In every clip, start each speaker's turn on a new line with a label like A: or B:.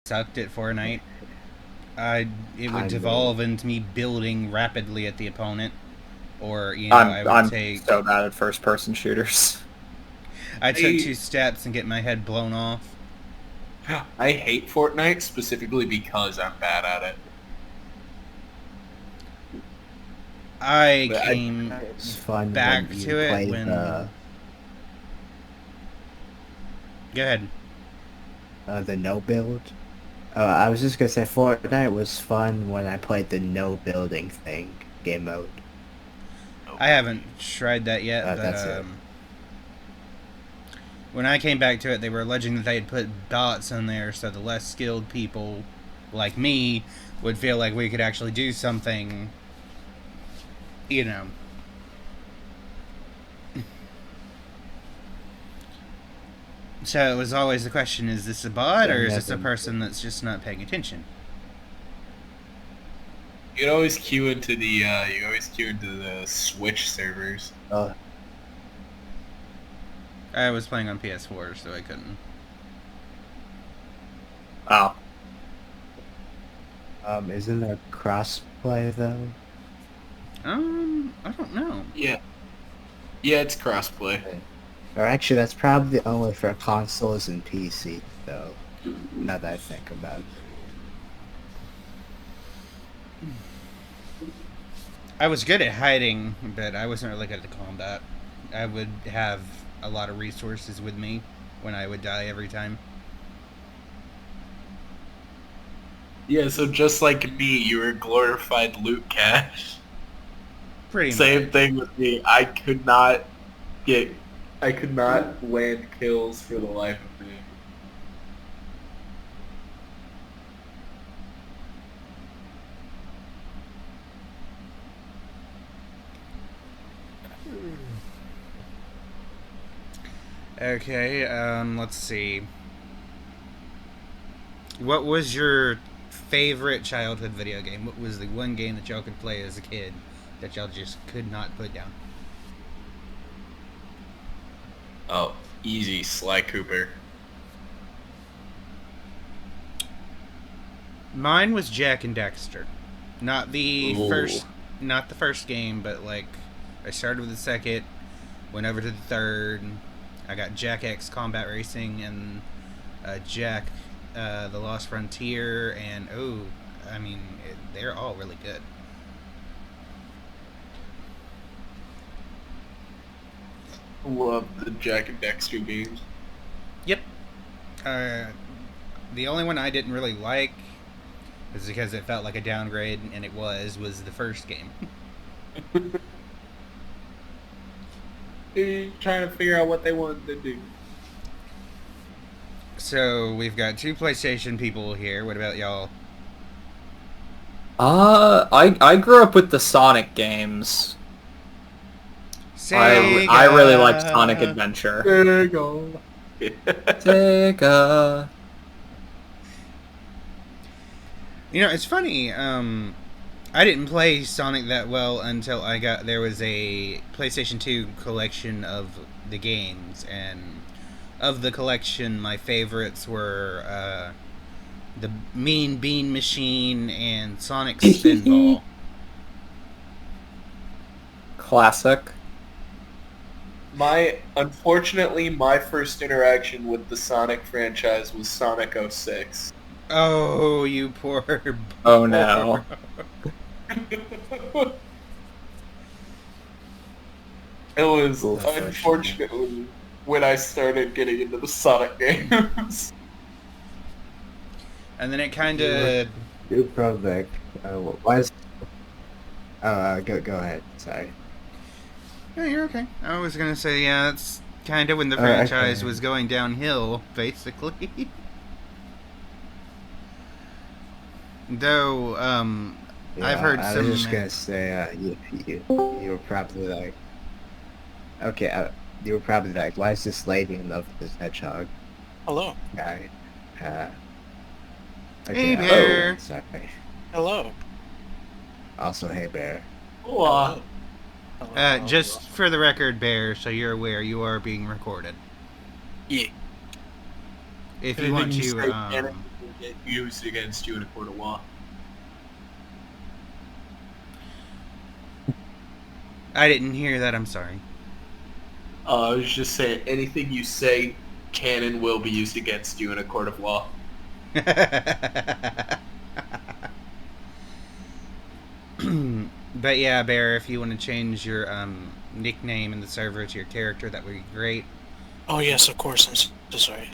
A: sucked at Fortnite, it would
B: I
A: devolve
B: mean,
A: into me building rapidly at the opponent, or
C: I'm
A: I would
C: I'm
A: take
C: so bad at first person shooters.
A: I took
D: I
A: 2 steps and get my head blown off.
D: I hate Fortnite specifically because I'm bad at it.
A: I
D: But
A: came
B: it's fun
A: back
B: when you
A: to it
B: play
A: when. Go ahead.
B: the no build. I was just gonna say Fortnite was fun when I played the no building thing game mode.
A: I haven't tried that yet, but
B: That's it.
A: when I came back to it, they were alleging that they had put bots in there so the less skilled people, like me, would feel like we could actually do something, you know. So it was always the question, is this a bot or is this a person that's just not paying attention?
D: you can always queue into the Switch servers.
A: I was playing on PS4, so I couldn't.
C: Oh,
B: Isn't there crossplay though?
A: I don't know.
D: Yeah, it's crossplay.
B: Or actually, that's probably only for consoles and PC though. Now that I think about it.
A: I was good at hiding, but I wasn't really good at the combat. I would have a lot of resources with me when I would die every time.
D: Yeah, so just like me, you were glorified loot cache.
A: Pretty
D: Same
A: much.
D: thing with me. I could not land kills for the life of me.
A: Okay, let's see. What was your favorite childhood video game? What was the one game that y'all could play as a kid that y'all just could not put down?
D: Oh, easy, Sly Cooper.
A: Mine was Jack and Dexter. Not the
D: Ooh.
A: first game, but like I started with the second, went over to the third. I got Jack X Combat Racing and Jack the Lost Frontier, and they're all really good.
D: Love the Jack and Dexter games.
A: Yep. The only one I didn't really like is because it felt like a downgrade, and it was the first game.
D: They're trying to figure out what they wanted to do.
A: So we've got 2 PlayStation people here. What about y'all?
C: I grew up with the Sonic games.
A: Sega.
C: I really liked Sonic Adventure.
D: There you go.
C: Sega.
A: You know, it's funny. I didn't play Sonic that well until there was a PlayStation 2 collection of the games, and of the collection, my favorites were the Mean Bean Machine and Sonic Spinball.
C: Classic.
D: Unfortunately, my first interaction with the Sonic franchise was Sonic 06.
A: Oh, you poor.
C: Oh no.
D: It was
B: Unfortunate.
D: unfortunately when I started getting into the Sonic games.
A: And then it kind of.
B: New project. Why is? Go ahead. Sorry.
A: Yeah, you're okay. I was gonna say, yeah, that's kind of when the
B: Alright,
A: franchise
B: okay.
A: was going downhill, basically. Though, I've heard
B: I
A: some.
B: was just gonna say, you were probably like, okay, you were probably like, why is this lady in love with this hedgehog
E: Hello.
B: guy?
A: Hey,
B: Okay,
A: Bear.
B: sorry.
E: Hello.
B: Also, hey, Bear.
D: Hello.
A: Just for the record, Bear, so you're aware, you are being recorded.
E: Yeah.
A: If you want
D: Anything you
A: to,
D: say, Janet? get used against you in a court of law.
A: I didn't hear that. I'm sorry.
D: I was just saying, anything you say can and will be used against you in a court of law.
A: But yeah, Bear, if you want to change your nickname in the server to your character, that would be great.
E: Oh yes, of course. I'm so sorry.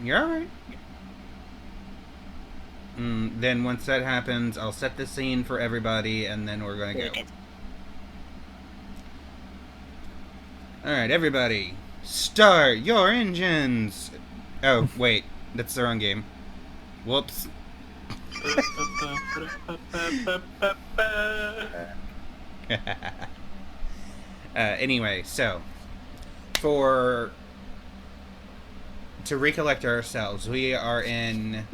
A: You're alright. Then once that happens, I'll set the scene for everybody, and then we're gonna go.
E: Okay.
A: Alright, everybody, start your engines! Oh, wait, that's the wrong game. Whoops. Anyway, so, to recollect ourselves, we are in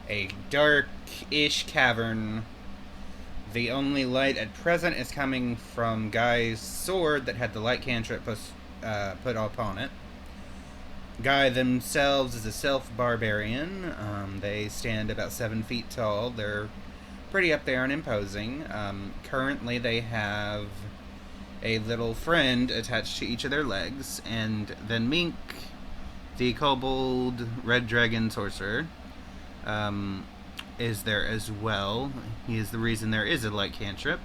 A: a dark-ish cavern. The only light at present is coming from Guy's sword that had the light cantrip put upon it. Guy themselves is a self-barbarian. They stand about 7 feet tall. They're pretty up there and imposing. Currently they have a little friend attached to each of their legs, and then Mink, the kobold red dragon sorcerer, is there as well. He is the reason there is a light cantrip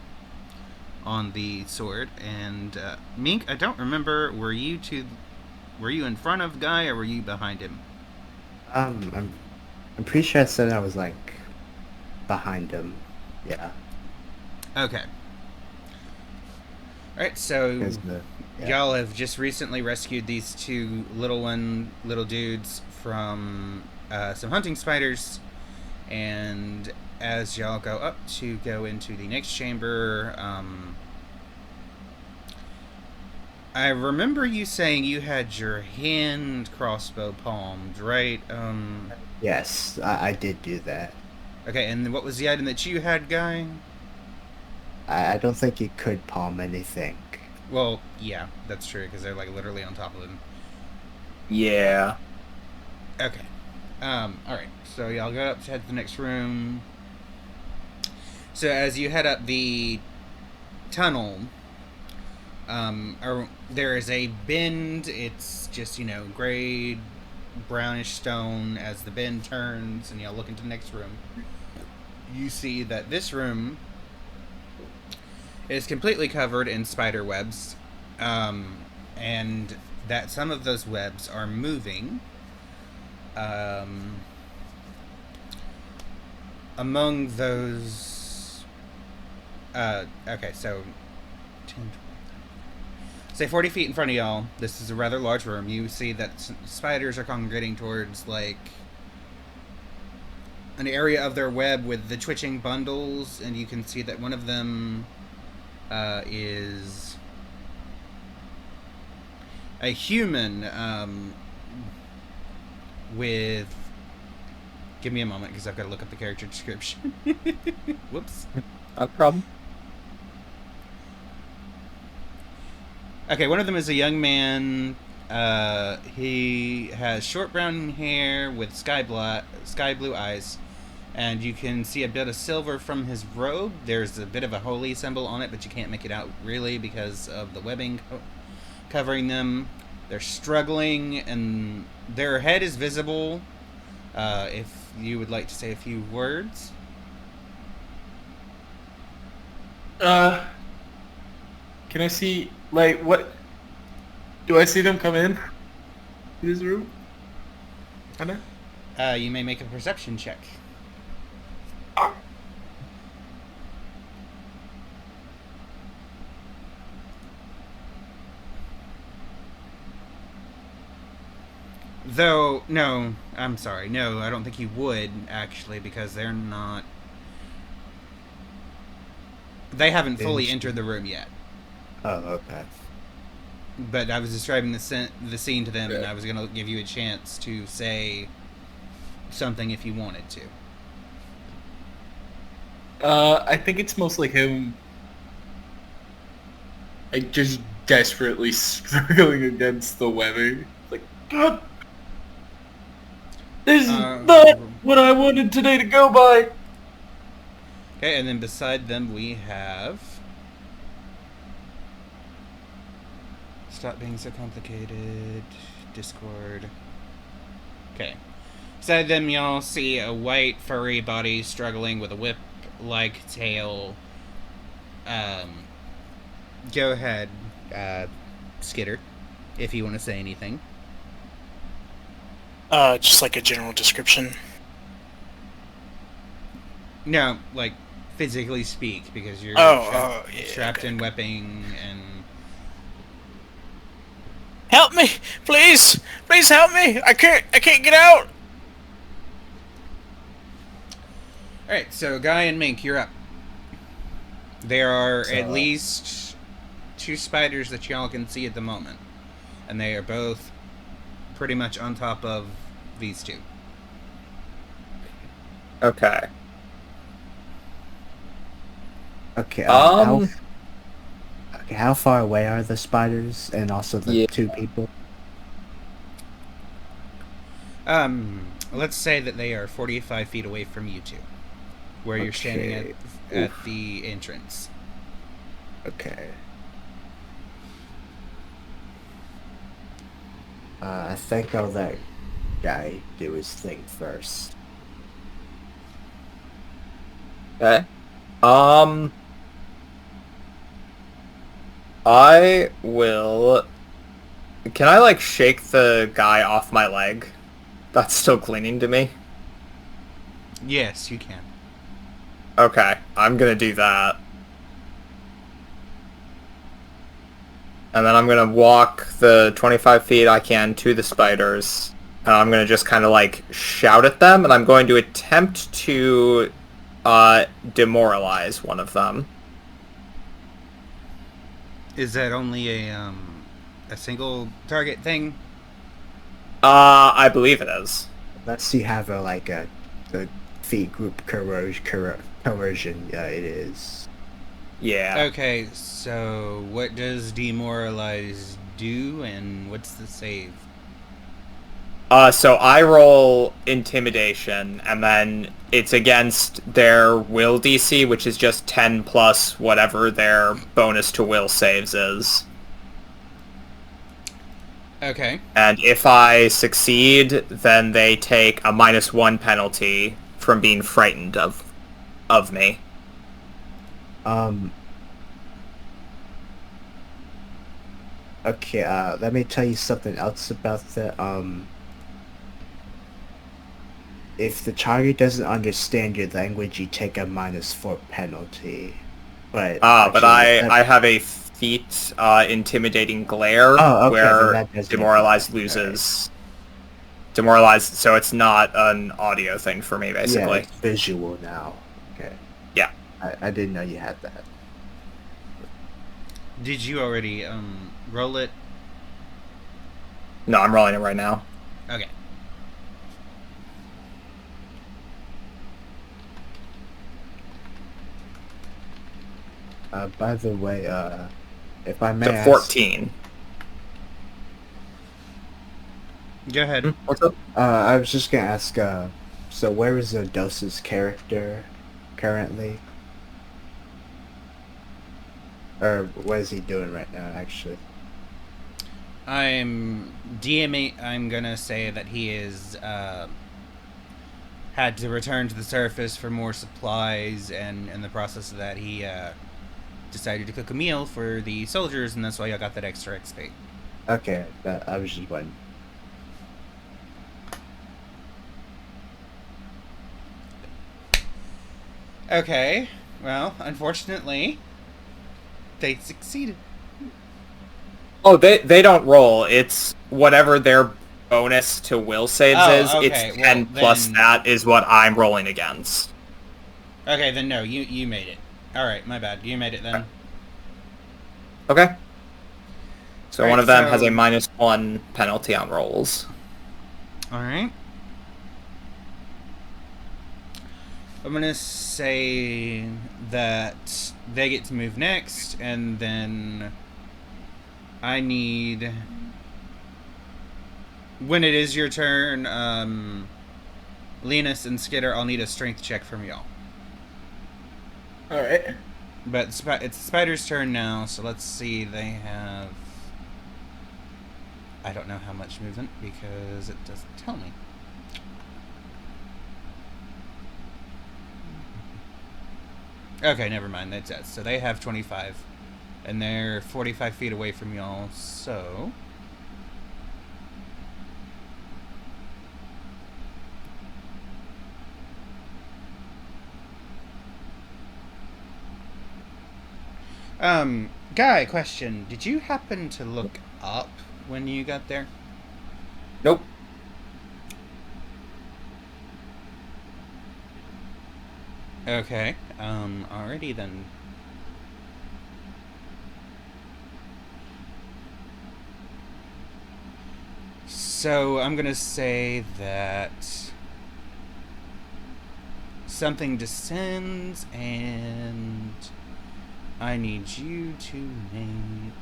A: on the sword. And Mink, I don't remember, were you in front of Guy or were you behind him?
B: I'm pretty sure I said I was like behind him. Yeah.
A: Okay. Alright, so y'all have just recently rescued these two little dudes from some hunting spiders, and as y'all go up to go into the next chamber, I remember you saying you had your hand crossbow palmed, right?
B: Yes, I did do that.
A: Okay, and what was the item that you had, Guy?
B: I don't think you could palm anything.
A: Well, yeah, that's true, because they're like literally on top of him.
C: Yeah.
A: Okay. Alright, so y'all go up to head to the next room. So as you head up the tunnel, there is a bend. It's just, gray, brownish stone. As the bend turns and y'all look into the next room, you see that this room is completely covered in spider webs, and that some of those webs are moving. Among those, okay, so 10, say 40 feet in front of y'all, this is a rather large room. You see that spiders are congregating towards, like, an area of their web with the twitching bundles, and you can see that one of them is a human, with... Give me a moment, because I've got to look up the character description. Whoops.
C: No problem.
A: Okay, one of them is a young man. He has short brown hair with sky blue eyes, and you can see a bit of silver from his robe. There's a bit of a holy symbol on it, but you can't make it out really because of the webbing covering them. They're struggling, and their head is visible. If you would like to say a few words.
D: Can I see, like, what? Do I see them come in this room? Kinda?
A: You may make a perception check. Though, no, I'm sorry. No, I don't think you would, actually, because they're not... They haven't fully entered the room yet.
B: Oh, okay.
A: But I was describing the scene to them, and I was going to give you a chance to say something if you wanted to.
D: I think it's mostly him, like, just desperately struggling against the webbing. Like, God! This is
A: Uh,
D: not what I wanted today to go by.
A: Okay, and then beside them we have... Stop being so complicated. Discord. Okay. Beside them y'all see a white furry body struggling with a whip-like tail. Go ahead, Skitter, if you want to say anything.
E: Just like a general description.
A: No, like, physically speak, because you're
E: Yeah,
A: strapped
E: okay.
A: in webbing and...
E: Help me, please! Please help me! I can't get out!
A: Alright, so Guy and Mink, you're up. There are
B: So,
A: at least 2 spiders that y'all can see at the moment. And they are both pretty much on top of these 2.
C: Okay.
B: Okay.
C: Um,
B: How far away are the spiders and also the
C: Yeah.
B: 2 people?
A: Let's say that they are 45 feet away from you 2. Where you're standing
B: Okay.
A: at the entrance.
B: Okay. I think I'll let Guy do his thing first.
C: Okay. I will... Can I, like, shake the guy off my leg? That's still clinging to me?
A: Yes, you can.
C: Okay, I'm gonna do that. And then I'm gonna walk the 25 feet I can to the spiders. And I'm gonna just kind of, like, shout at them, and I'm going to attempt to, demoralize one of them.
A: Is that only a single target thing?
C: I believe it is.
B: Let's see have a feed group coercion. Yeah, it is.
C: Yeah.
A: Okay, so what does demoralize do, and what's the save?
C: So I roll intimidation, and then it's against their will DC, which is just 10 plus whatever their bonus to will saves is.
A: Okay.
C: And if I succeed, then they take a -1 penalty from being frightened of me.
B: Okay, let me tell you something else about the, if the target doesn't understand your language, you take a -4 penalty. But
C: But
B: actually,
C: I have a feat, intimidating glare,
B: Oh, okay, then
C: where
B: that doesn't
C: demoralized
B: apply.
C: loses. Demoralized, so it's not an audio thing for me,
B: yeah,
C: basically.
B: it's visual now. Okay.
C: Yeah.
B: I didn't know you had that.
A: Did you already roll it?
C: No, I'm rolling it right now.
A: Okay.
B: By the way, if I may
C: So
B: ask,
C: 14.
A: Go ahead.
C: What's up?
B: I was just gonna ask, so where is Dos's character currently? Or what is he doing right now, actually?
A: I'm DMing. I'm gonna say that he is had to return to the surface for more supplies, and in the process of that, he decided to cook a meal for the soldiers, and that's why I got that extra XP.
B: Okay, I was just wondering.
A: Okay. Well, unfortunately, they succeeded.
C: Oh, they don't roll. It's whatever their bonus to will saves
A: Oh,
C: is.
A: okay,
C: It's 10
A: well,
C: plus
A: then-
C: that is what I'm rolling against.
A: Okay, then no, you made it. All right, my bad. You made it then.
C: Okay. So
A: Alright,
C: one of them
A: so-
C: has a -1 penalty on rolls.
A: All right. I'm gonna say that they get to move next, and then I need. When it is your turn, Linus and Skitter, I'll need a strength check from y'all.
D: Alright.
A: But it's the spider's turn now, so let's see. They have... I don't know how much movement because it doesn't tell me. Okay, never mind. That's it. So they have 25. And they're 45 feet away from y'all, so... Guy, question. Did you happen to look up when you got there?
C: Nope.
A: Okay, alrighty then. So, I'm gonna say that something descends, and I need you to make...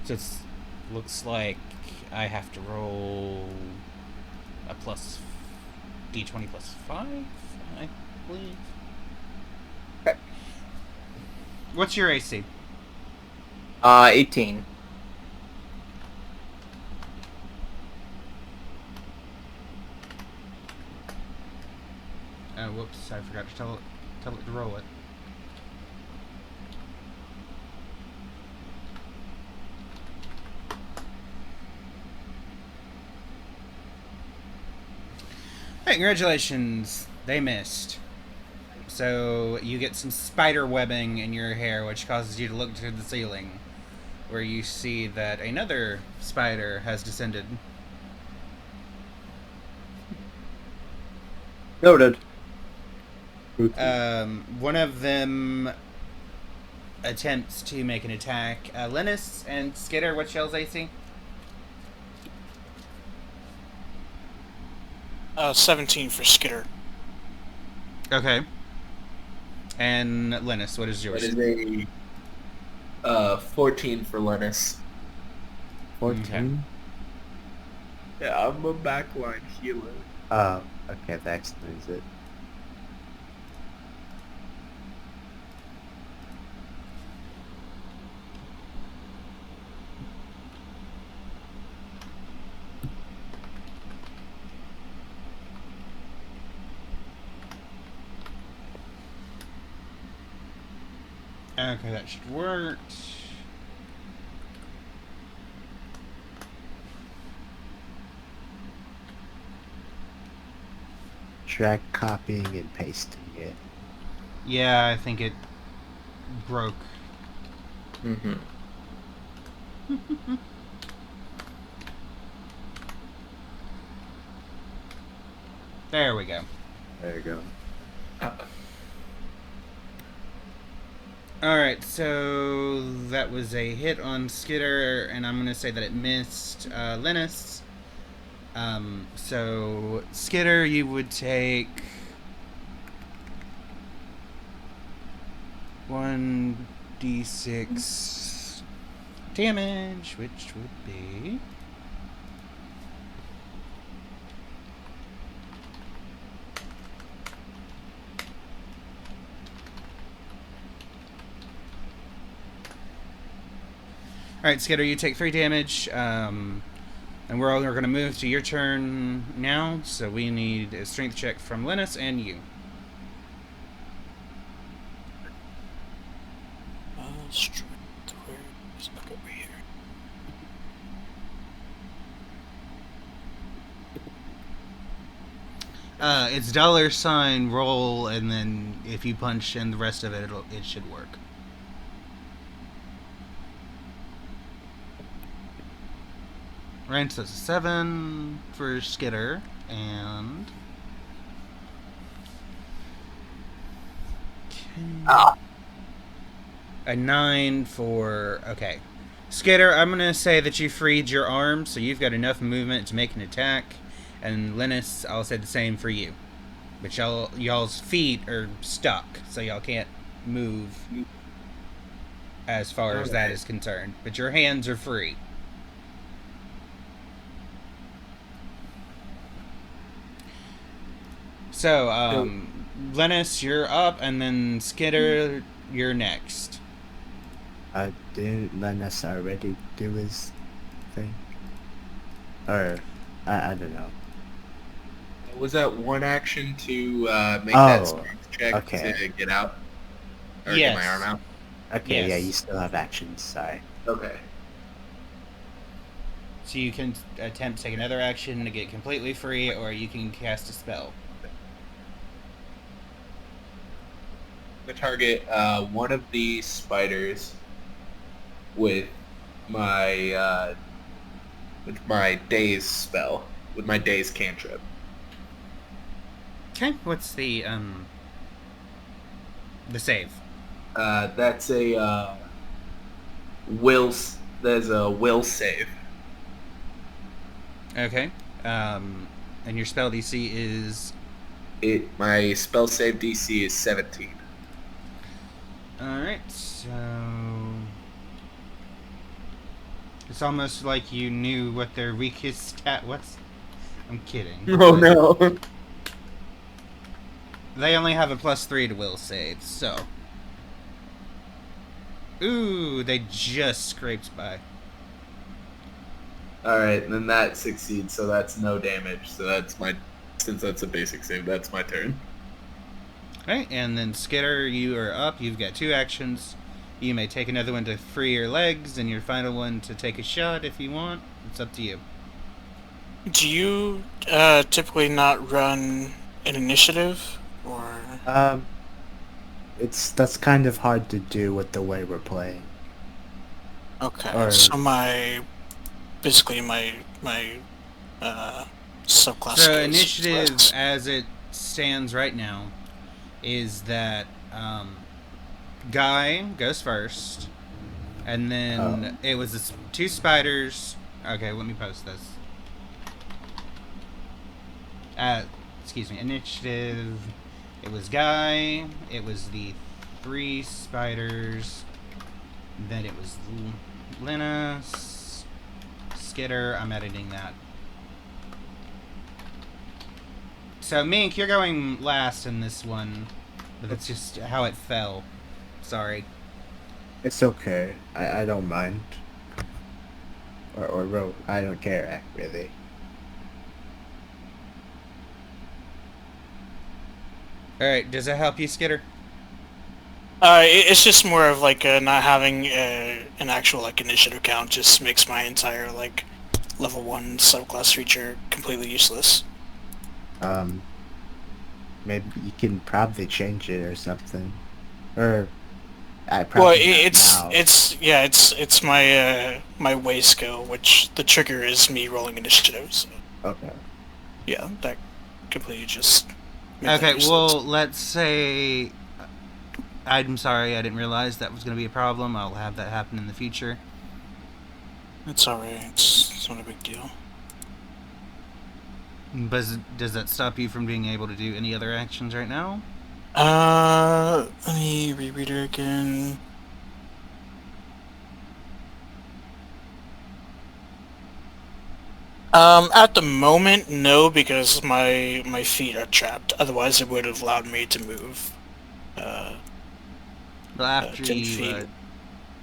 A: So it looks like I have to roll a plus d20 plus 5, I believe.
C: Okay.
A: What's your AC?
C: 18.
A: Oh, whoops, I forgot to tell it to roll it. Hey, congratulations. They missed. So you get some spider webbing in your hair, which causes you to look to the ceiling, where you see that another spider has descended.
C: Noted.
A: One of them attempts to make an attack. Linus and Skitter, what's y'all's AC?
E: 17 for Skitter.
A: Okay. And Linus, what is
D: That
A: yours?
D: is a 14 for Linus.
B: 14?
D: Yeah, I'm a backline healer.
B: Oh, okay, that explains it.
A: Okay, that should work.
B: Try copying and pasting it.
A: Yeah, I think it broke.
C: Mm-hmm.
A: There we go.
B: There you go.
A: Alright, so that was a hit on Skitter, and I'm going to say that it missed Linus. So, Skitter, you would take 1d6 damage, which would be... Alright, Skitter, you take 3 damage, and we're all going to move to your turn now, so we need a strength check from Linus and you.
E: Strength, where is it? Over here.
A: It's $ roll, and then if you punch in the rest of it, it should work. Right, so it's a 7 for Skitter, and... a 9 for... Okay. Skitter, I'm going to say that you freed your arm, so you've got enough movement to make an attack. And Linus, I'll say the same for you. But y'all's feet are stuck, so y'all can't move as far as that is concerned. But your hands are free. So, Linus, you're up, and then Skitter, you're next.
B: Didn't Lennis already do his thing? Or, I don't know.
D: Was that one action to make
B: Oh,
D: that strength check
B: okay.
D: to get out? Or
A: Yes.
D: get my arm out?
B: Okay, yeah,
A: Yes.
B: you still have actions, sorry.
D: Okay.
A: So you can attempt to take another action to get completely free, or you can cast a spell.
D: I'm gonna target one of the spiders with my daze spell, with my daze cantrip.
A: Okay, what's the save?
D: That's a will. There's a will save.
A: Okay, and your spell DC is...
D: My spell save DC is 17.
A: Alright, so... It's almost like you knew what their weakest stat was. I'm kidding.
D: Oh no!
A: They only have a +3 to will save, so... Ooh, they just scraped by.
D: Alright, then that succeeds, so that's no damage. So that's since that's a basic save, that's my turn.
A: Alright, and then Skitter, you are up. You've got 2 actions. You may take another one to free your legs, and your final one to take a shot if you want. It's up to you.
E: Do you typically not run an initiative, or?
B: That's kind of hard to do with the way we're playing.
E: Okay,
B: Or-
E: so basically my subclass.
A: So
E: goes
A: initiative,
E: first.
A: as it stands right now, is that Guy goes first, and then it was 2 spiders. Okay, let me post this. Excuse me, initiative. It was Guy. It was the 3 spiders. Then it was Linus, Skitter. I'm editing that. So, Mink, you're going last in this one, but that's just how it fell. Sorry.
B: It's okay. I don't mind. Or I don't care, really.
A: Alright, does that help you, Skitter?
E: It's just more of like not having an actual like initiative count just makes my entire like level 1 subclass feature completely useless.
B: Maybe you can probably change it or something. Or I
E: Well,
B: probably
E: it's my my way skill, which the trigger is me rolling initiatives. So,
B: Okay.
E: yeah, that completely just. made that
A: Okay,
E: useless.
A: well, let's say... I'm sorry, I didn't realize that was going to be a problem. I'll have that happen in the future.
E: It's alright. It's not a big deal.
A: But does that stop you from being able to do any other actions right now?
E: Let me reread it again. At the moment, no, because my feet are trapped. Otherwise, it would have allowed me to move.
A: Well, after
E: 10
A: you
E: feet.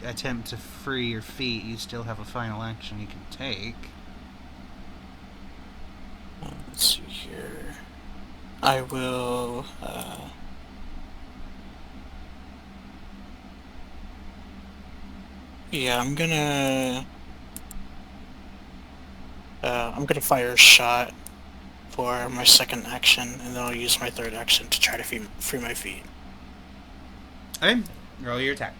A: attempt to free your feet, you still have a final action you can take.
E: Let's see here. I will. Yeah, I'm gonna fire a shot for my second action, and then I'll use my third action to try to free my feet.
A: Okay, roll your attack.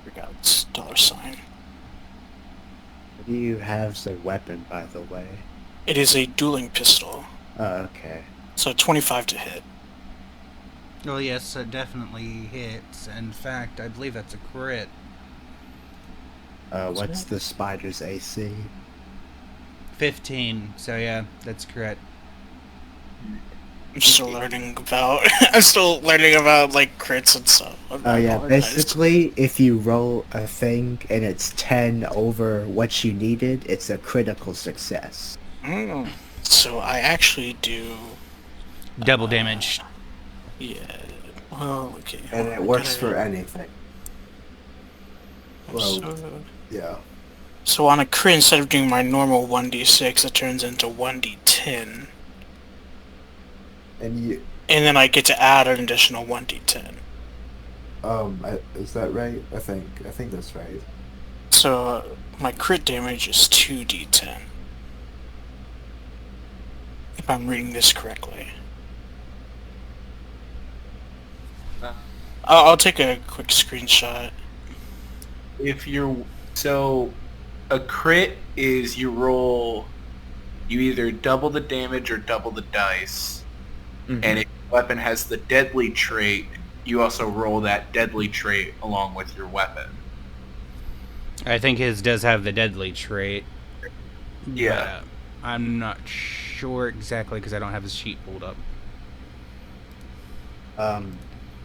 E: Regards, $sign.
B: What do you have as a weapon, by the way?
E: It is a dueling pistol,
B: Oh, okay.
E: so 25 to hit.
A: Well, yes, it definitely hits. In fact, I believe that's a crit.
B: What's the spider's AC?
A: 15, so yeah, that's correct.
E: I'm still learning about. I'm still learning about like crits and stuff.
B: Oh yeah, basically, if you roll a thing and it's 10 over what you needed, it's a critical success.
E: Mm. So I actually do...
A: Double damage.
E: Yeah. Well, okay.
B: And it works for anything. Well,
E: So,
B: yeah.
E: so on a crit, instead of doing my normal 1d6, it turns into 1d10.
B: And you,
E: And then I get to add an additional 1d10.
B: is that right? I think that's right.
E: So my crit damage is 2d10. If I'm reading this correctly. I'll take a quick screenshot.
D: If you're so, a crit is you roll, you either double the damage or double the dice, and if your weapon has the deadly trait, you also roll that deadly trait along with your weapon.
A: I think his does have the deadly trait.
D: Yeah.
A: But, I'm not sure exactly because I don't have his sheet pulled up.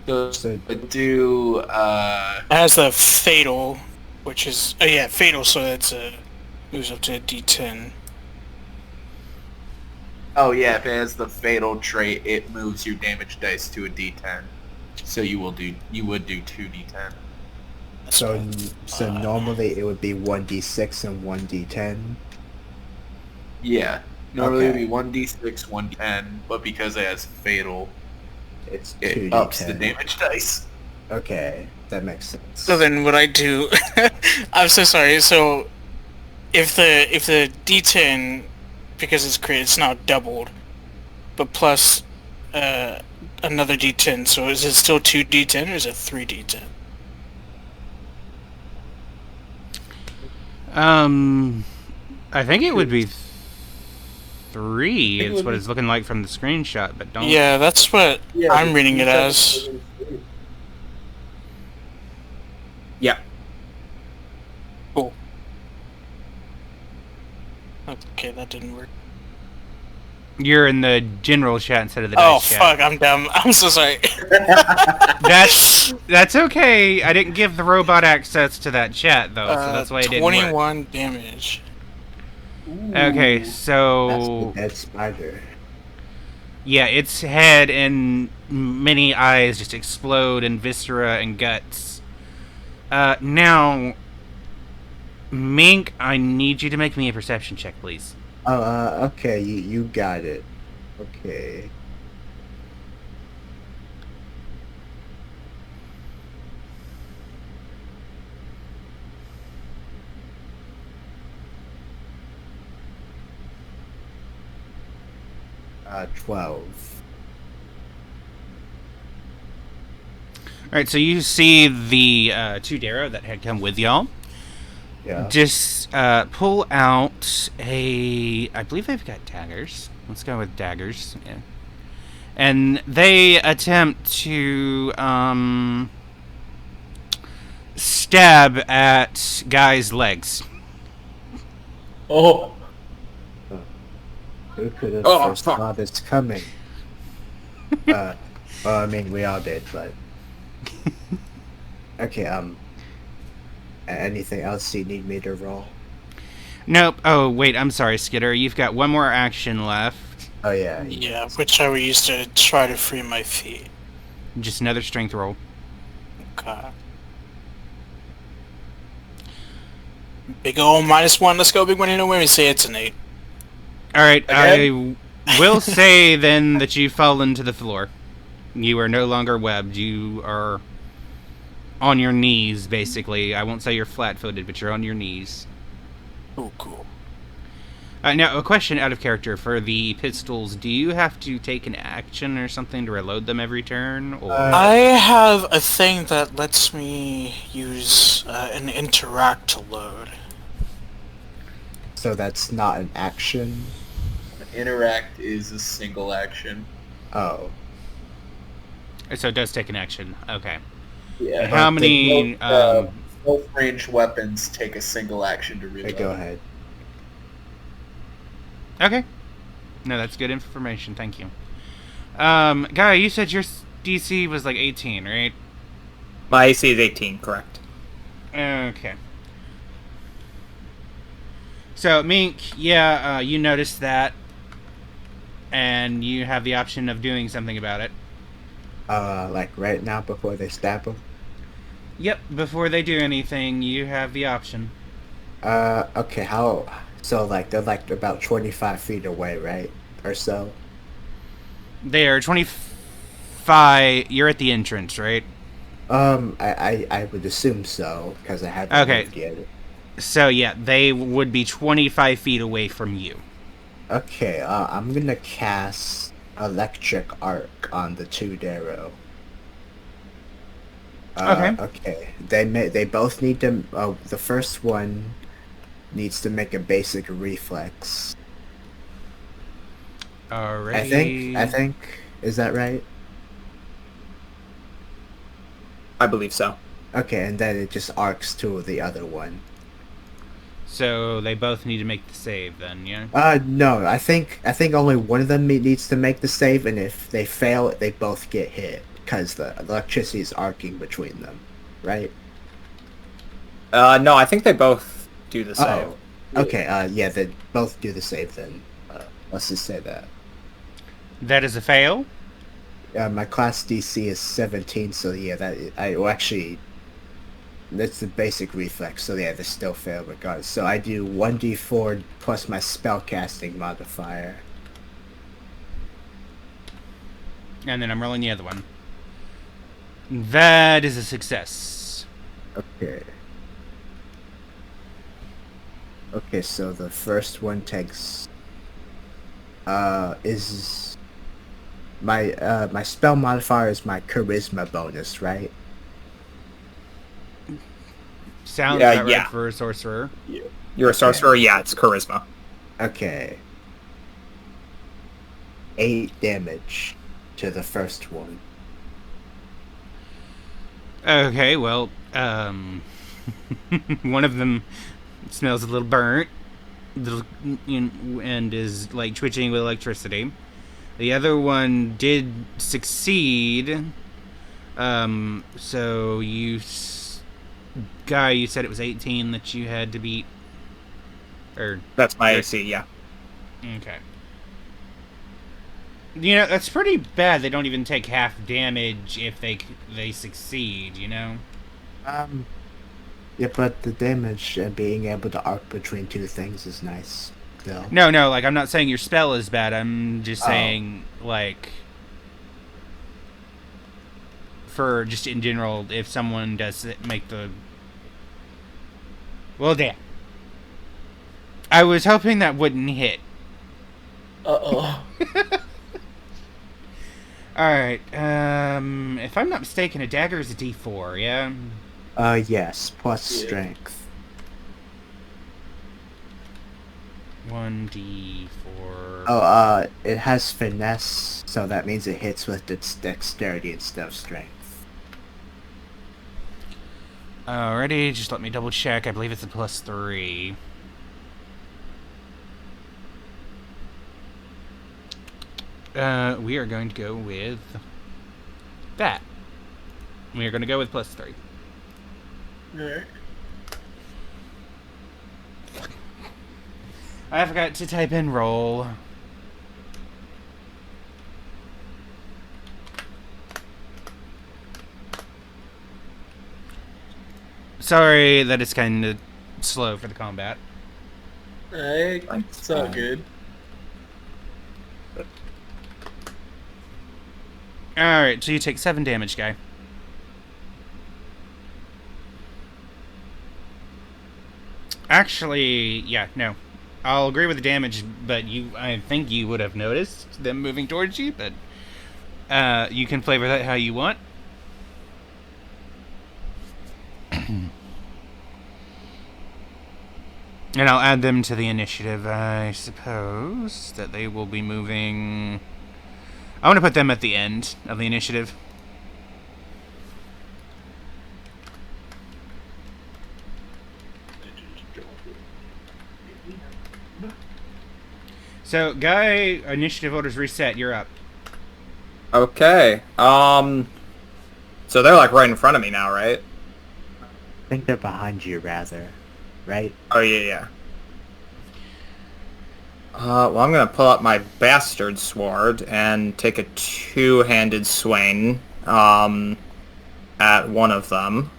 D: So do
E: It has the fatal, which is fatal. So that's moves up to a d10.
D: oh yeah, if it has the fatal trait, it moves your damage dice to a d10. So you would do 2d10.
B: So normally it would be 1d6 and 1d10.
D: Yeah. Normally
B: Okay.
D: it would be 1d6, 1d10, but because it has fatal,
B: It's
D: it
B: 2d10.
D: ups the damage dice.
B: Okay, that makes sense.
E: So then what I do, I'm so sorry. So if the d10, because it's crit, it's now doubled, but plus another d10. So is it still 2d10 or is it 3d10?
A: I think it would be 3. It's what it's looking like from the screenshot, but don't.
E: Yeah, that's what I'm reading it as.
C: Yeah.
E: Cool. Okay, that didn't work.
A: You're in the general chat instead of the
E: Oh
A: dice chat.
E: fuck, I'm dumb. I'm so sorry.
A: That's okay. I didn't give the robot access to that chat though, so that's why it didn't work.
E: 21 damage.
A: Okay,
B: That's the
A: so
B: dead spider.
A: yeah, its head and many eyes just explode in viscera and guts. Now, Mink, I need you to make me a perception check, please.
B: Oh, okay, you got it. Okay. Uh, 12.
A: Alright, so you see the two Darrow that had come with y'all.
B: Yeah.
A: Just pull out I believe they've got daggers. Let's go with daggers. Yeah. And they attempt to stab at Guy's legs.
D: Oh.
B: Who could have
C: Oh,
B: foresaw
C: fuck.
B: this coming? Well, I mean, we all did, but... Okay, anything else you need me to roll?
A: Nope. Oh, wait, I'm sorry, Skitter. You've got one more action left.
B: Oh, yeah.
E: Yeah, which I would use to try to free my feet.
A: Just another strength roll.
E: Okay. Big ol' -1. Let's go, big one. You know when we say it's an 8.
A: Alright,
D: Again?
A: I will say then that you've fallen to the floor. You are no longer webbed. You are on your knees, basically. I won't say you're flat-footed, but you're on your knees.
E: Oh, cool.
A: Now, a question out of character. For the pistols, do you have to take an action or something to reload them every turn? Or
E: I have a thing that lets me use an interact to load.
B: So that's not an action?
D: Interact is a single action.
B: Oh.
A: So it does take an action. Okay.
D: Yeah.
A: How many...
D: Both range weapons take a single action to
B: Okay,
D: reload.
B: go ahead.
A: Okay. No, that's good information. Thank you. Guy, you said your DC was like 18, right?
C: My AC is 18, correct.
A: Okay. So, Mink, yeah, you noticed that. and you have the option of doing something about it.
B: Like right now before they stab him.
A: Yep, before they do anything, you have the option.
B: Okay, how... So, like, they're, like, about 25 feet away, right? Or so?
A: They are 25. You're at the entrance, right?
B: I would assume so, because I haven't
A: Okay.
B: moved yet.
A: So, yeah, they would be 25 feet away from you.
B: Okay, I'm gonna cast Electric Arc on the Tudero.
A: Okay.
B: Okay. They both need to... the first one needs to make a basic reflex.
A: Alrighty.
B: I think... Is that right?
C: I believe so.
B: Okay, and then it just arcs to the other one.
A: So they both need to make the save then, yeah?
B: No, I think only one of them needs to make the save, and if they fail, they both get hit, because the electricity is arcing between them, right?
C: No, I think they both do the save.
B: Oh, okay, yeah, they both do the save then. Let's just say that.
A: That is a fail.
B: My class DC is 17, so yeah, that's the basic reflex, so yeah, they still fail regardless. So I do 1d4 plus my spellcasting modifier.
A: And then I'm rolling the other one. That is a success.
B: Okay. Okay, so the first one takes... is... My spell modifier is my charisma bonus, right?
A: Sounds
C: Yeah,
A: about
C: yeah.
A: right for a sorcerer.
C: You're a sorcerer? Yeah, it's charisma.
B: Okay. 8 damage to the first one.
A: Okay, well, one of them smells a little burnt, and is like twitching with electricity. The other one did succeed. So Guy, you said it was 18 that you had to beat, or
C: That's my AC, yeah.
A: okay. You know, that's pretty bad. They don't even take half damage if they succeed, you know?
B: Yeah, but the damage and being able to arc between two things is nice, still.
A: No, like, I'm not saying your spell is bad. I'm just saying, like, for just in general, if someone does make the... Well, damn. I was hoping that wouldn't hit.
D: Uh-oh.
A: Alright, if I'm not mistaken, a dagger is a D4, yeah?
B: Yes, plus strength.
A: 1D4.
B: Oh, it has finesse, so that means it hits with its dexterity instead of strength.
A: Alrighty, just let me double check. I believe it's a +3. We are going to go with that. We are going to go with +3.
D: Alright.
A: I forgot to type in roll. Sorry that it's kind of slow for the combat.
D: It's all good.
A: Alright, so you take 7 damage, Guy. Actually, yeah, no. I'll agree with the damage, but I think you would have noticed them moving towards you, but you can flavor that how you want. And I'll add them to the initiative. I suppose that they will be moving... I want to put them at the end of the initiative. So, Guy, initiative orders reset. You're up.
C: Okay. So they're like right in front of me now, right?
B: I think they're behind you, rather. Right?
C: Oh, yeah, Well, I'm gonna pull up my bastard sword and take a two-handed swing at one of them.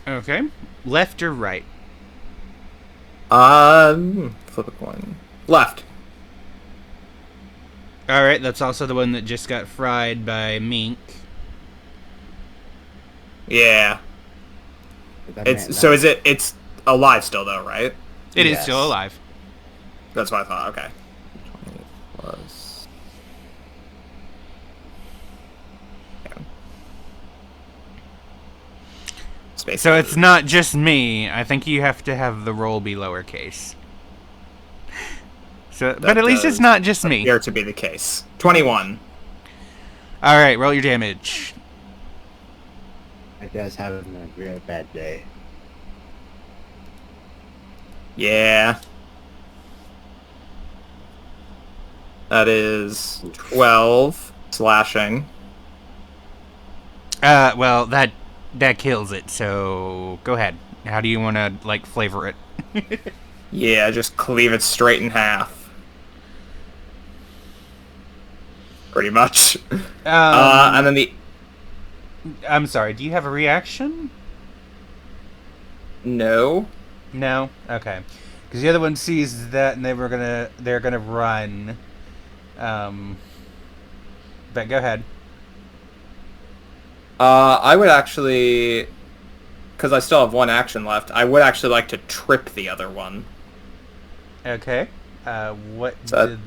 A: Okay. Left or right?
C: Flip a coin. Left.
A: Alright, that's also the one that just got fried by Mink.
C: Yeah. It's alive still though, right?
A: It is still alive.
C: That's what I thought. Okay. 20 plus. Yeah. Space.
A: So it's not just me. I think you have to have the roll be lowercase. So, but at least it's not just me.
C: Appear to be the case. 21.
A: Alright, roll your damage.
B: I guess having a real bad day.
C: Yeah. That is 12 slashing.
A: Well, that kills it, so go ahead. How do you want to, like, flavor it?
C: Yeah, just cleave it straight in half. Pretty much. And then the...
A: I'm sorry, do you have a reaction?
C: No.
A: No? Okay. Because the other one sees that and they're gonna run. But go ahead.
C: I would actually... Because I still have one action left, I would actually like to trip the other one.
A: Okay. What
C: So
A: did...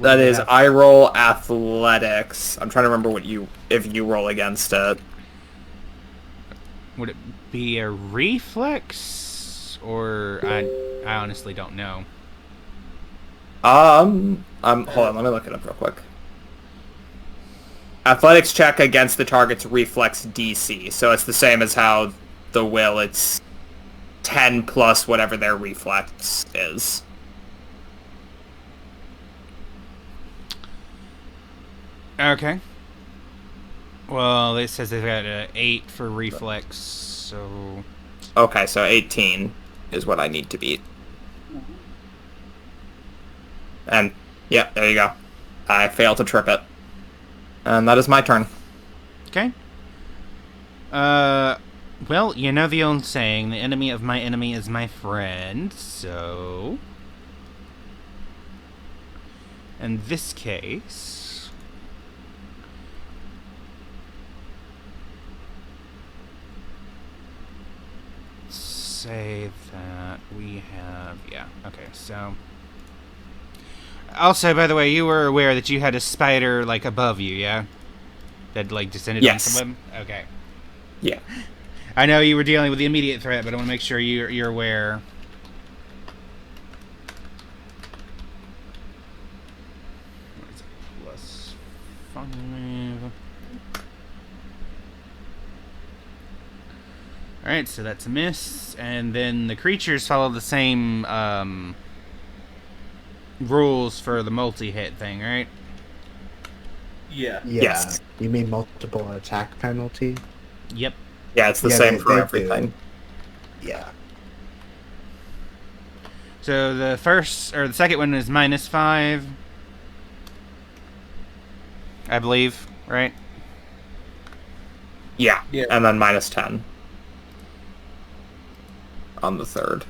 C: That is, I roll athletics. I'm trying to remember if you roll against it.
A: Would it be a reflex? Or... I honestly don't know.
C: Hold on, let me look it up real quick. Athletics check against the target's reflex DC. So it's the same as how the will, it's 10 plus whatever their reflex is.
A: Okay. Well, it says they've got an 8 for reflex, so...
C: Okay, so 18 is what I need to beat. And, yeah, there you go. I failed to trip it. And that is my turn.
A: Okay. Well, you know the old saying, the enemy of my enemy is my friend, so... In this case... Say that we have... Yeah, okay, so... Also, by the way, you were aware that you had a spider, like, above you, yeah? That, like, descended on someone? Okay.
C: Yeah.
A: I know you were dealing with the immediate threat, but I want to make sure you're aware. What is it? Plus 5... Alright, so that's a miss. And then the creatures follow the same rules for the multi-hit thing, right?
D: Yeah.
C: Yes.
B: You mean multiple attack penalty?
A: Yep.
C: Yeah, it's the same for everything.
B: Yeah.
A: So the second one is -5. I believe, right?
C: Yeah.
D: Yeah.
C: And then -10 on the third.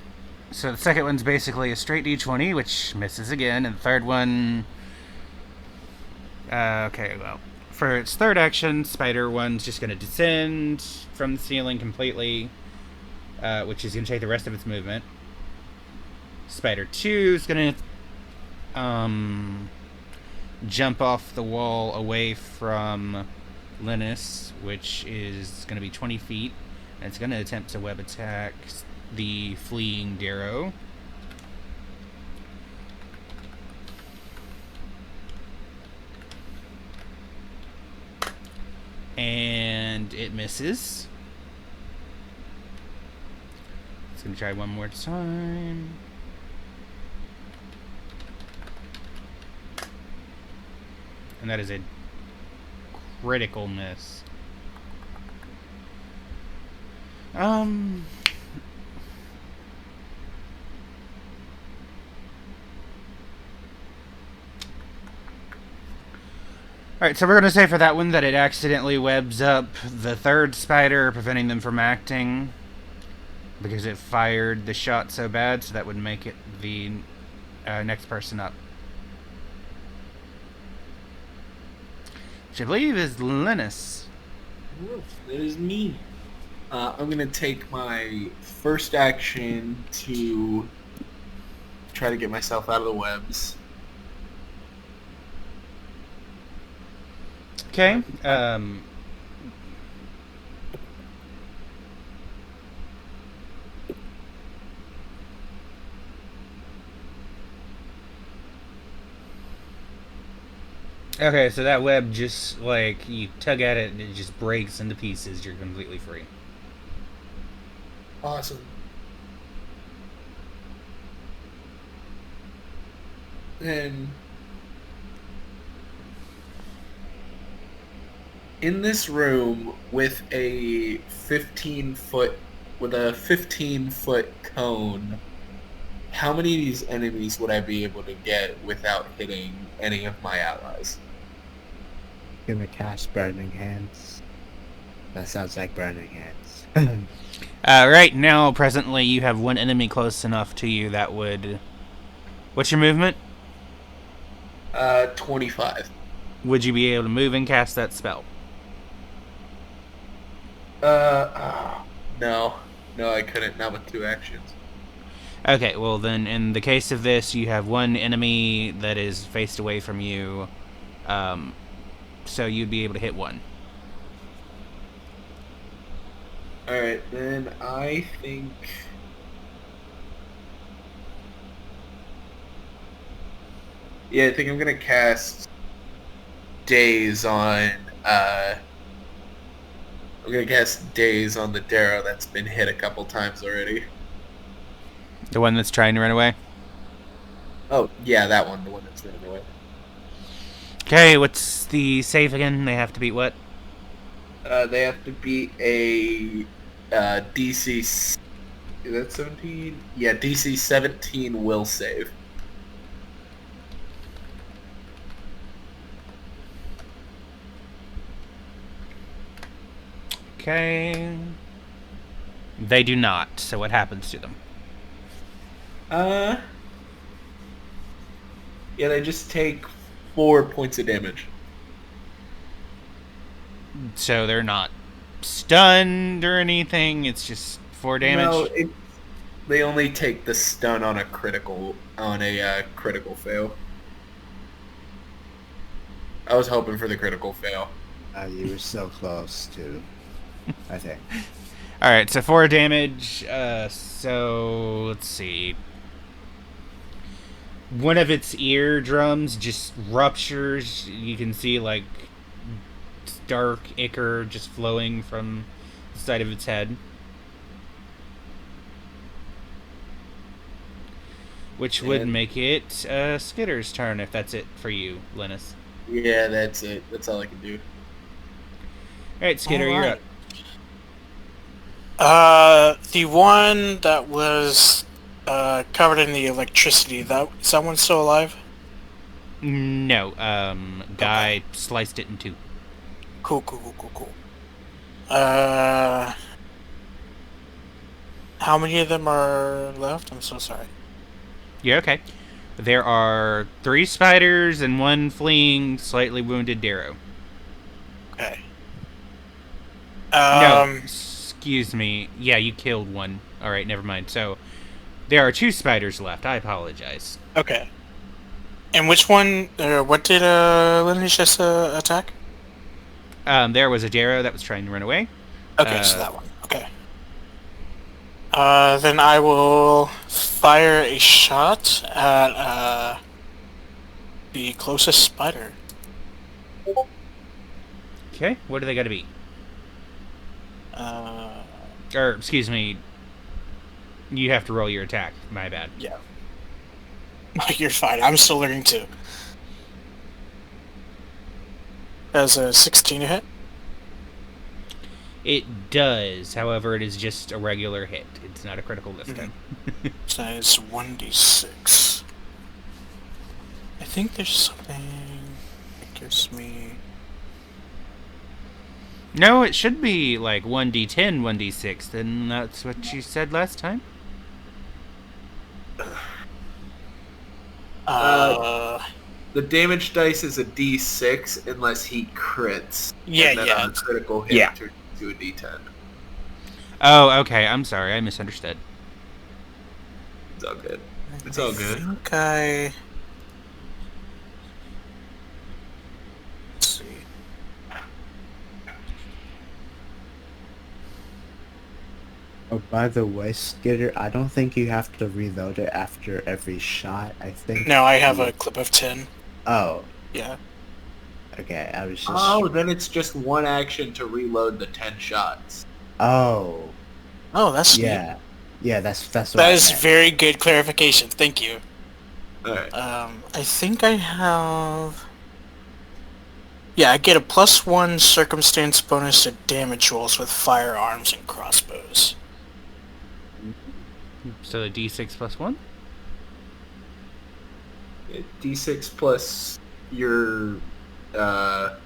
A: So the second one's basically a straight D20, which misses again, and the third one... okay, well, for its third action, Spider 1's just going to descend from the ceiling completely, which is going to take the rest of its movement. Spider 2 is going to jump off the wall away from Linus, which is going to be 20 feet, and it's going to attempt to web attack the fleeing Darrow. And it misses. It's going to try one more time. And that is a critical miss. Alright, so we're going to say for that one that it accidentally webs up the third spider, preventing them from acting. Because it fired the shot so bad, so that would make it the next person up. Which I believe is Linus.
D: That is me. I'm going to take my first action to try to get myself out of the webs.
A: Okay. Okay, so that web just, like, you tug at it and it just breaks into pieces. You're completely free.
D: Awesome. And in this room with a 15-foot cone, how many of these enemies would I be able to get without hitting any of my allies?
B: Gonna cast Burning Hands. That sounds like Burning Hands.
A: Right now, presently, you have one enemy close enough to you that would... What's your movement?
D: 25.
A: Would you be able to move and cast that spell?
D: No. No, I couldn't. Not with 2 actions.
A: Okay, well then, in the case of this, you have one enemy that is faced away from you, so you'd be able to hit one.
D: Alright, then I think... Yeah, I think I'm gonna cast Daze on, I'm gonna cast Daze on the Darrow that's been hit a couple times already.
A: The one that's trying to run away?
D: Oh, yeah, that one, the one that's running away.
A: Okay, what's the save again? They have to beat what?
D: They have to beat a DC... Is that 17? Yeah, DC 17 will save.
A: Okay. They do not, so what happens to them?
D: Yeah, they just take 4 points of damage.
A: So they're not stunned or anything, it's just 4 damage?
D: No, they only take the stun on a critical fail. I was hoping for the critical fail.
B: You were so close to, I think.
A: Alright, so 4 damage, so let's see. One of its eardrums just ruptures. You can see, like, dark ichor just flowing from the side of its head. Which would make it Skitter's turn, if that's it for you, Linus.
D: Yeah, that's it. That's all I can do.
A: Alright, Skitter, you're up.
E: The one that was covered in the electricity, is that one still alive?
A: No, guy sliced it in 2.
E: Cool. How many of them are left? I'm so sorry.
A: Yeah, okay. There are 3 spiders and 1 fleeing, slightly wounded Darrow.
E: Okay.
A: No, excuse me. Yeah, you killed 1. Alright, never mind. So, there are 2 spiders left. I apologize.
E: Okay. And which one, what did Linus just attack?
A: There was a Darrow that was trying to run away.
E: Okay, so that one. Okay. Then I will fire a shot at the closest spider.
A: Okay, what do they got to be? Or, excuse me, you have to roll your attack. My bad.
E: Yeah. You're fine. I'm still learning too. As a 16 a hit?
A: It does. However, it is just a regular hit. It's not a critical this time.
E: So it's 1d6. I think there's something that gives me...
A: No, it should be like 1d10, 1d6. Then that's what you said last time.
D: The damage dice is a D6 unless he crits.
E: Yeah,
D: and then
E: yeah.
D: on a critical hit,
C: Yeah.
D: turns into a D10.
A: Oh, okay. I'm sorry. I misunderstood.
D: It's all good. It's all good.
E: Okay. Let's see.
B: Oh, by the way, Skitter, I don't think you have to reload it after every shot. I think.
E: No, I have a clip of 10.
B: Oh,
E: Yeah.
B: okay. I was just.
D: Oh, then it's just one action to reload the 10 shots.
B: Oh,
E: Oh, that's neat.
B: yeah, yeah. That's what.
E: That
B: I
E: is
B: meant.
E: very good clarification. Thank you.
D: Alright.
E: I think I have... Yeah, I get a +1 circumstance bonus to damage rolls with firearms and crossbows.
A: So a d6 plus 1?
D: D6 plus your, I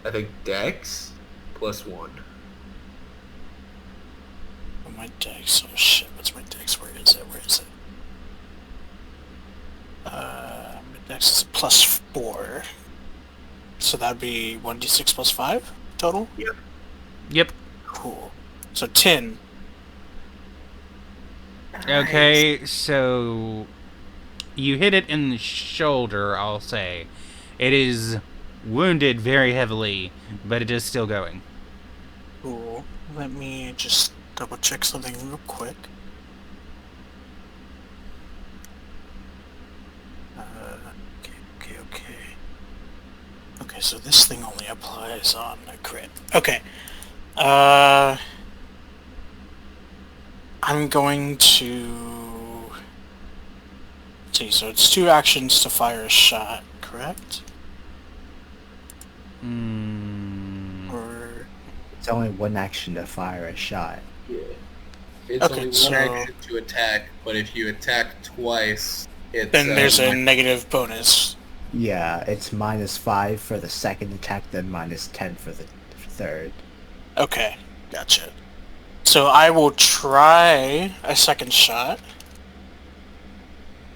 D: think Dex plus 1.
E: Oh, my dex. Oh shit, what's my dex? Where is it? My dex is a +4. So that'd be 1d6 plus 5 total?
A: Yep.
E: Cool. So 10.
A: Okay, so you hit it in the shoulder, I'll say. It is wounded very heavily, but it is still going.
E: Cool. Let me just double check something real quick. Okay. Okay, so this thing only applies on a crit. Okay. I'm going to... Let's see, so it's 2 actions to fire a shot, correct? Or...
B: It's only one action to fire a shot.
D: Yeah. It's
E: Okay,
D: only
E: so-
D: one action to attack, but if you attack twice, it's...
E: Then there's a negative bonus.
B: Yeah, it's -5 for the second attack, then -10 for the third.
E: Okay, gotcha. So I will try a second shot.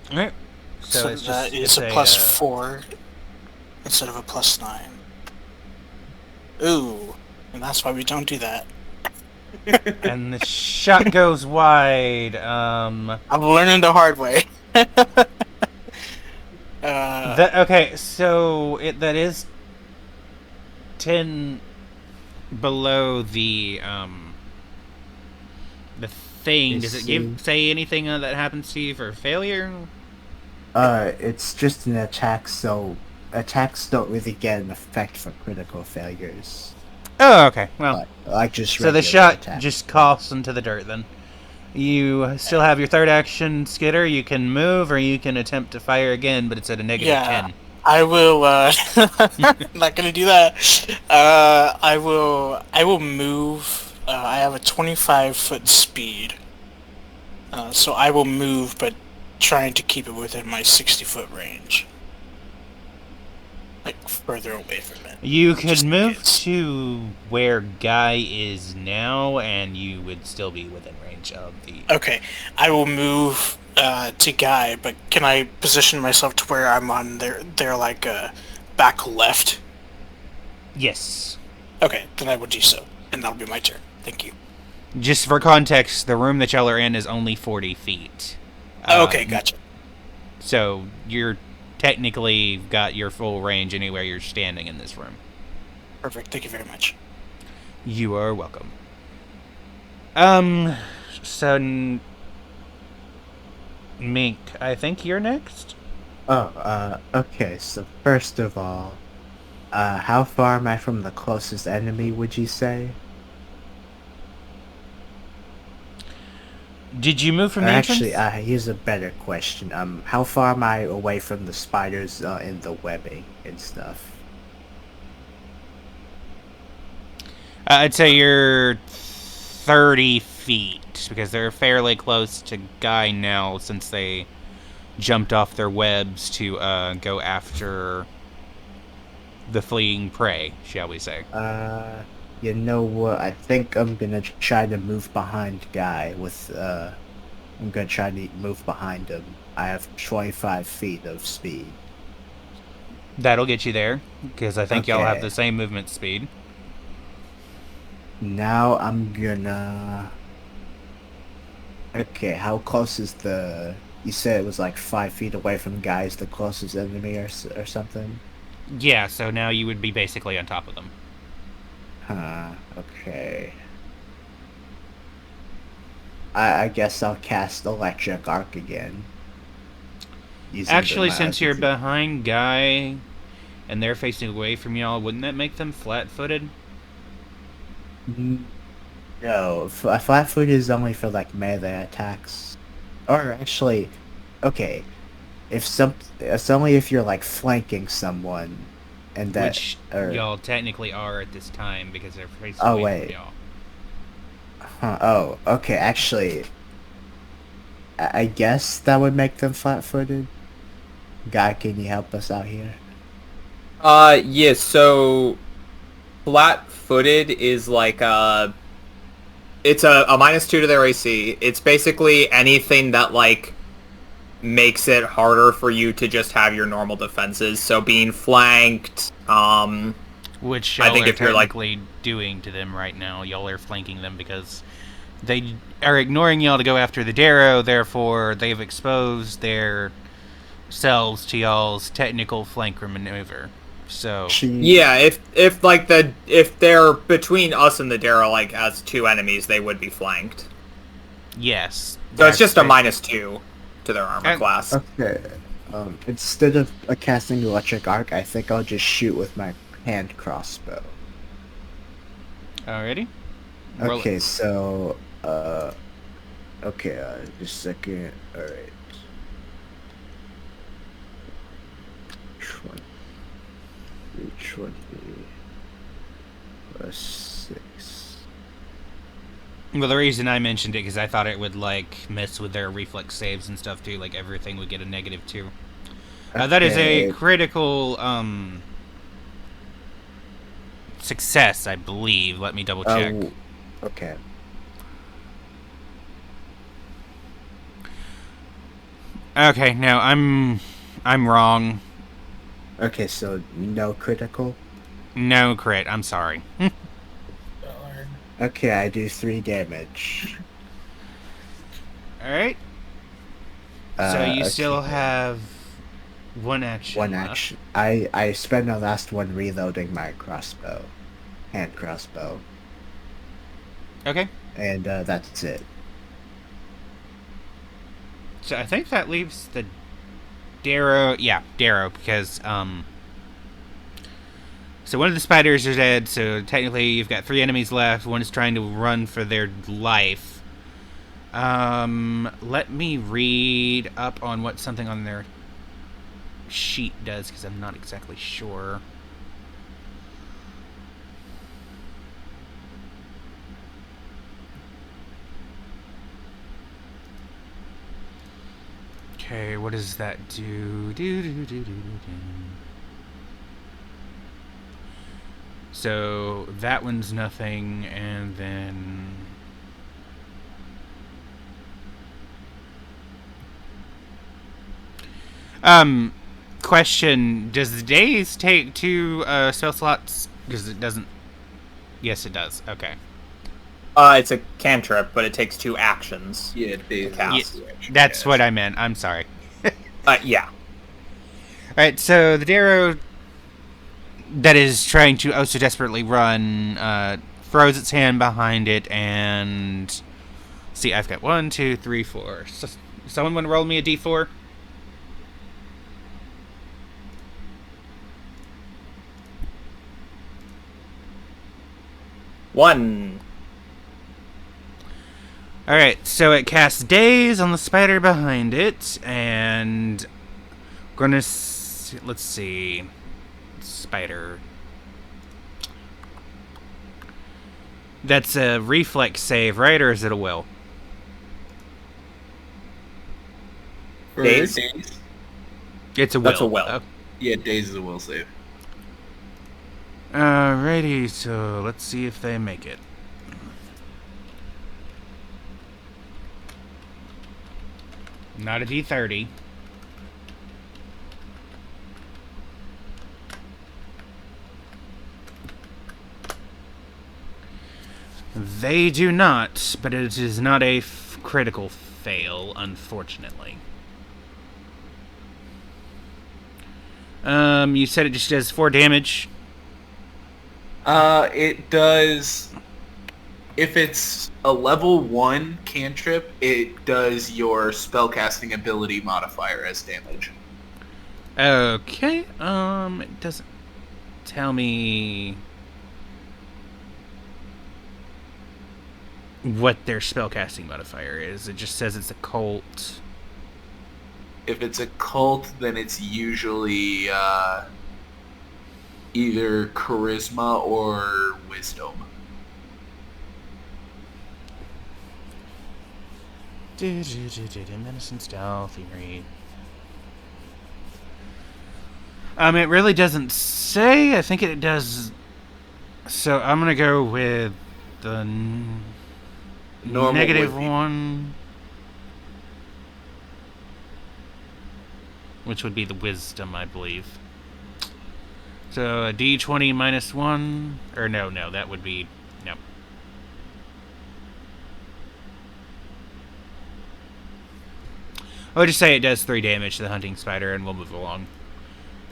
A: Alright.
E: So
A: it's
E: that is a +4 instead of a +9. Ooh, and that's why we don't do that.
A: And the shot goes wide.
E: I'm learning the hard way.
A: Okay, so that is 10 below the thing. Does it say anything that happens to you for failure?
B: It's just an attack, so attacks don't really get an effect for critical failures.
A: Oh, okay. Well,
B: Like just
A: so the
B: regular
A: shot
B: attacks.
A: just coughs into the dirt then. You still have your third action, Skitter. You can move or you can attempt to fire again, but it's at a -10.
E: I will, not gonna do that. I will move. I have a 25-foot speed. So I will move, but trying to keep it within my 60-foot range. Like, further away from it.
A: You could
E: Just in
A: move
E: case.
A: to where Guy is now, and you would still be within range of the...
E: Okay, I will move to Guy, but can I position myself to where I'm on their like back left?
A: Yes.
E: Okay, then I will do so, and that'll be my turn. Thank you.
A: Just for context, the room that y'all are in is only 40 feet.
E: Okay, gotcha.
A: So you're technically got your full range anywhere you're standing in this room.
E: Perfect. Thank you very much.
A: You are welcome. So Mink, I think you're next?
B: Okay, so first of all, how far am I from the closest enemy, would you say?
A: Did you move from the
B: Actually,
A: entrance?
B: here's a better question. How far am I away from the spiders in the webbing and stuff?
A: I'd say you're 30 feet, because they're fairly close to Guy now, since they jumped off their webs to go after the fleeing prey, shall we say.
B: You know what? I think I'm gonna try to move behind guy with I'm gonna try to move behind him. I have 25 feet of speed.
A: That'll get you there, because I think y'all have
B: Okay.
A: the same movement speed.
B: Now I'm gonna. Okay, how close is the? You said it was like 5 feet away from guys, the closest enemy, or something.
A: Yeah, so now you would be basically on top of them.
B: Huh. Okay. I guess I'll cast Electric Arc again.
A: Actually, since you're behind Guy and they're facing away from y'all, wouldn't that make them flat-footed?
B: No, flat foot is only for like melee attacks. Or actually, okay, it's only if you're like flanking someone, and that.
A: Which y'all technically are at this time because they're facing
B: Oh
A: away
B: wait.
A: from y'all.
B: Huh, oh, okay. Actually, I guess that would make them flat-footed. Guy, can you help us out here?
C: Yeah, so flat-footed is like it's a -2 to their AC. It's basically anything that like makes it harder for you to just have your normal defenses. So being flanked,
A: Which
C: I
A: y'all
C: think
A: are
C: if you're like
A: technically doing to them right now. Y'all are flanking them because they are ignoring y'all to go after the Darrow, therefore they've exposed their selves to y'all's technical flank maneuver. So
C: yeah, if they're between us and the Darrow, like as two enemies, they would be flanked.
A: yes.
C: So it's just a -2 to their armor class.
B: Okay. Instead of casting Electric Arc, I think I'll just shoot with my hand crossbow.
A: Alrighty.
B: Okay, so okay, just a second. All right. 20 plus 6.
A: Well, the reason I mentioned it because I thought it would like mess with their reflex saves and stuff too. Like everything would get a -2. That is a critical success, I believe. Let me double check.
B: Okay.
A: Okay, no, I'm wrong.
B: Okay, so no critical?
A: No crit, I'm sorry.
B: Okay, I do 3 damage.
A: Alright. So you still
B: okay.
A: have one action
B: One
A: left.
B: action. I spend the last one reloading my crossbow. Hand crossbow.
A: Okay.
B: And that's it.
A: So I think that leaves the Darrow. Yeah, Darrow, because so one of the spiders are dead, so technically you've got 3 enemies left. One is trying to run for their life. Let me read up on what something on their sheet does, because I'm not exactly sure. Okay, what does that do? So that one's nothing, and then question: does the days take 2 spell slots? Because it doesn't. Yes, it does. Okay.
C: It's a cantrip, but it takes 2 actions.
D: Yeah, they
C: cast.
A: Yeah, that's what I meant. I'm sorry.
C: Yeah.
A: Alright, so the Darrow that is trying to oh so desperately run throws its hand behind it and... See, I've got 1, 2, 3, 4. So, someone want to roll me a d4?
C: One.
A: Alright, so it casts Daze on the spider behind it, and... Let's see... Spider... That's a reflex save, right? Or is it a will?
D: For
C: Daze?
D: days?
A: It's a will.
C: That's a will.
A: Oh,
D: Yeah, days is a will save.
A: Alrighty, so let's see if they make it. Not a D30. They do not, but it is not a critical fail, unfortunately. You said it just does 4 damage.
D: It does. If it's a level 1 cantrip, it does your spellcasting ability modifier as damage.
A: Okay, it doesn't tell me what their spellcasting modifier is. It just says it's a cult.
D: If it's a cult, then it's usually either charisma or wisdom.
A: Medicine, stealth, theory. It really doesn't say. I think it does. So I'm gonna go with the
D: Normal
A: negative
D: would be-
A: 1, which would be the wisdom, I believe. So a D20 minus 1, or no, that would be no. I'll just say it does 3 damage to the hunting spider, and we'll move along.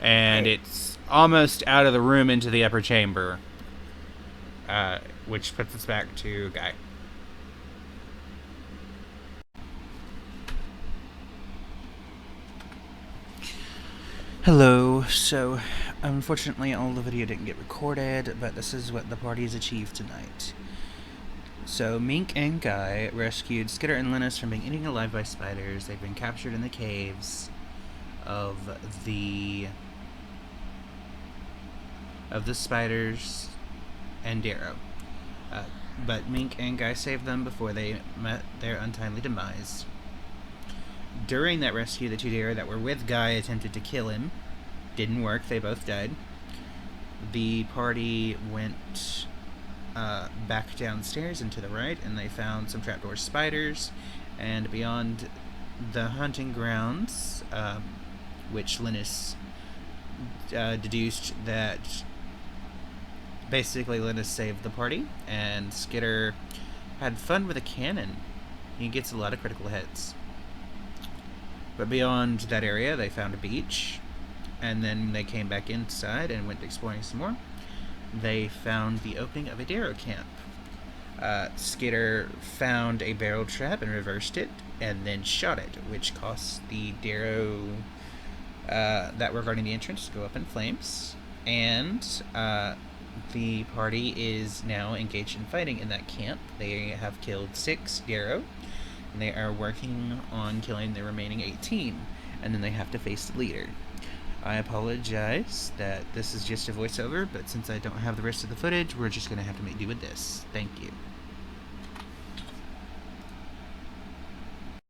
A: And it's almost out of the room into the upper chamber, which puts us back to Guy. Hello. So, unfortunately, all the video didn't get recorded, but this is what the party has achieved tonight. So, Mink and Guy rescued Skitter and Linus from being eaten alive by spiders. They've been captured in the caves of the spiders and Darrow. But Mink and Guy saved them before they met their untimely demise. During that rescue, the 2 Darrow that were with Guy attempted to kill him. Didn't work, they both died. The party went back downstairs and to the right, and they found some trapdoor spiders, and beyond the hunting grounds, which Linus deduced that basically Linus saved the party, and Skitter had fun with a cannon. He gets a lot of critical hits. But beyond that area, they found a beach, and then they came back inside and went exploring some more. They found the opening of a Darrow camp. Skitter found a barrel trap and reversed it, and then shot it, which cost the Darrow that were guarding the entrance to go up in flames. And the party is now engaged in fighting in that camp. They have killed 6 Darrow, and they are working on killing the remaining 18, and then they have to face the leader. I apologize that this is just a voiceover, but since I don't have the rest of the footage, we're just going to have to make do with this. Thank you.